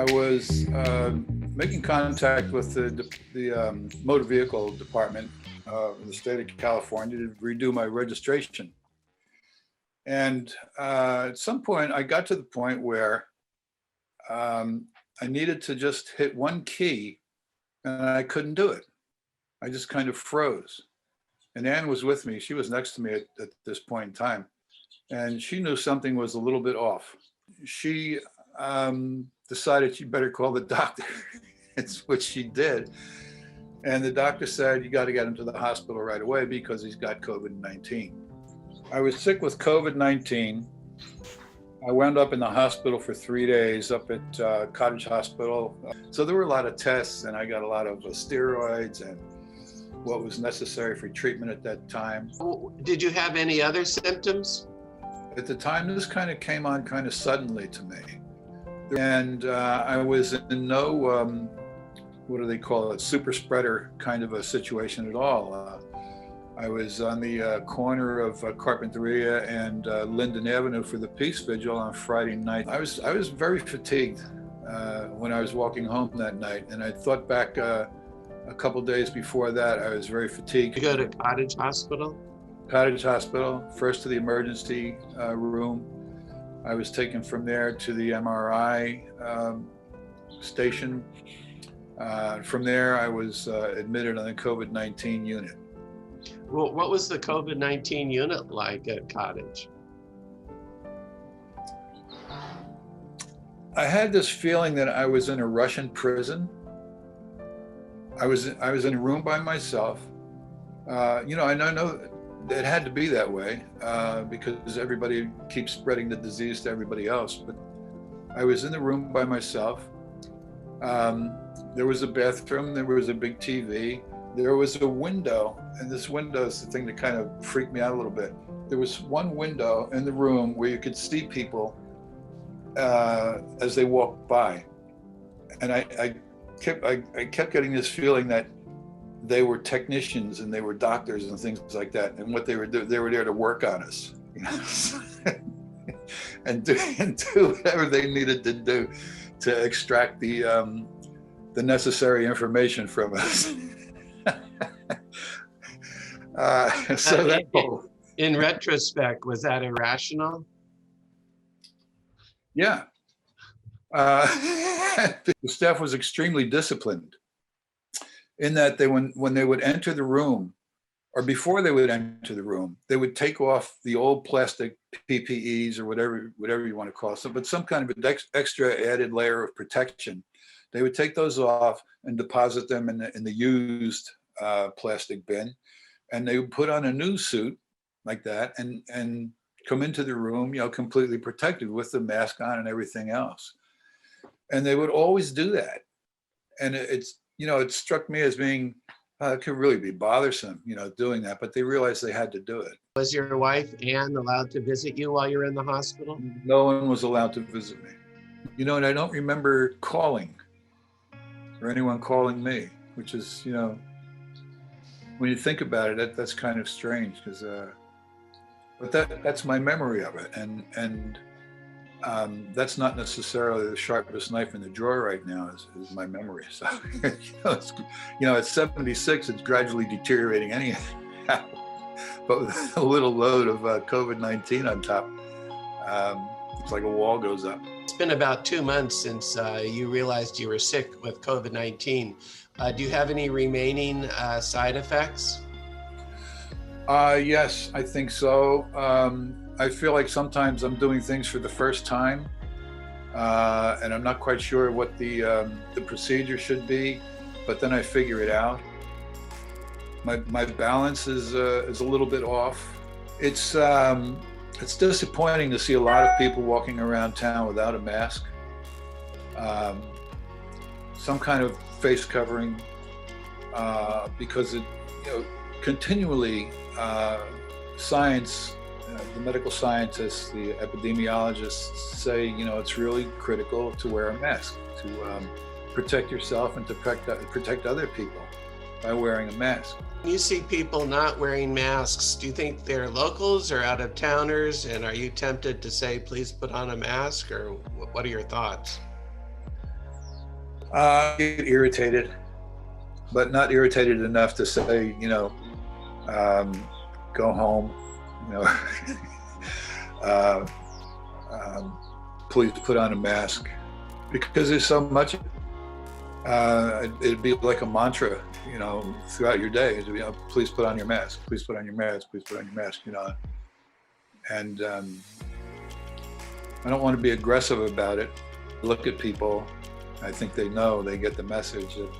I was making contact with the motor vehicle department in the state of California to redo my registration. And at some point, I got to the point where I needed to just hit one key and I couldn't do it. I just kind of froze. And Ann was with me. She was next to me at this point in time. And she knew something was a little bit off. She decided she better call the doctor, which she did. And the doctor said, you got to get him to the hospital right away because he's got COVID-19. I was sick with COVID-19. I wound up in the hospital for 3 days up at Cottage Hospital. So there were a lot of tests and I got a lot of steroids and what was necessary for treatment at that time. Did you have any other symptoms? At the time, this kind of came on kind of suddenly to me. And I was in no, what do they call it, super spreader kind of a situation at all. I was on the corner of Carpinteria and Linden Avenue for the Peace Vigil on Friday night. I was very fatigued when I was walking home that night. And I thought back a couple days before that, I was very fatigued. You go to Cottage Hospital? Cottage Hospital, first to the emergency room. I was taken from there to the MRI station. From there, I was admitted on the COVID-19 unit. Well, what was the COVID-19 unit like at Cottage? I had this feeling that I was in a Russian prison. I was in a room by myself. I know it had to be that way because everybody keeps spreading the disease to everybody else. But I was in the room by myself. There was a bathroom, there was a big TV, there was a window, and this window is the thing that kind of freaked me out a little bit. There was one window in the room where you could see people as they walked by. And I kept getting this feeling that they were technicians and they were doctors and things like that. And what they were doing, they were there to work on us, and do whatever they needed to do to extract the necessary information from us. In retrospect, was that irrational? Yeah. The staff was extremely disciplined in that when they would enter the room, or before they would enter the room, they would take off the old plastic PPEs or whatever you want to call it, but some kind of an extra added layer of protection. They would take those off and deposit them in the used plastic bin, and they would put on a new suit like that and come into the room, completely protected with the mask on and everything else. And they would always do that, and it struck me as being it could really be bothersome, doing that, but they realized they had to do it. Was your wife, Ann, allowed to visit you while you were in the hospital? No one was allowed to visit me. And I don't remember calling or anyone calling me, which is, when you think about it, that's kind of strange because, but that's my memory of it. And that's not necessarily the sharpest knife in the drawer right now is my memory. So, at 76, it's gradually deteriorating anyhow. But with a little load of COVID-19 on top, it's like a wall goes up. It's been about 2 months since you realized you were sick with COVID-19. Do you have any remaining side effects? Yes, I think so. I feel like sometimes I'm doing things for the first time, and I'm not quite sure what the procedure should be, but then I figure it out. My balance is a little bit off. It's disappointing to see a lot of people walking around town without a mask, some kind of face covering, because continually science. The medical scientists, the epidemiologists say, it's really critical to wear a mask to protect yourself and to protect other people by wearing a mask. You see people not wearing masks. Do you think they're locals or out of towners? And are you tempted to say, please put on a mask, or what are your thoughts? Get irritated, but not irritated enough to say, go home, you know, uh, please put on a mask, because there's so much. It'd be like a mantra, throughout your day. It'd be, please put on your mask. Please put on your mask. Please put on your mask. And I don't want to be aggressive about it. Look at people. I think they get the message that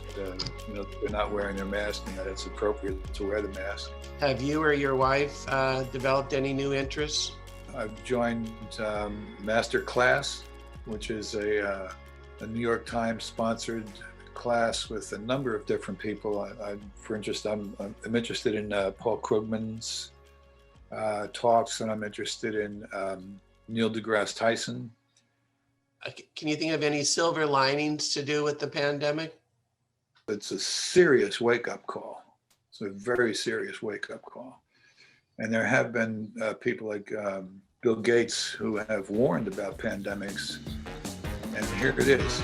they're not wearing their mask and that it's appropriate to wear the mask. Have you or your wife developed any new interests? I've joined Master Class, which is a New York Times sponsored class with a number of different people. I'm interested in Paul Krugman's talks, and I'm interested in Neil deGrasse Tyson. Can you think of any silver linings to do with the pandemic? It's a serious wake-up call. It's a very serious wake-up call. And there have been people like Bill Gates who have warned about pandemics, and here it is.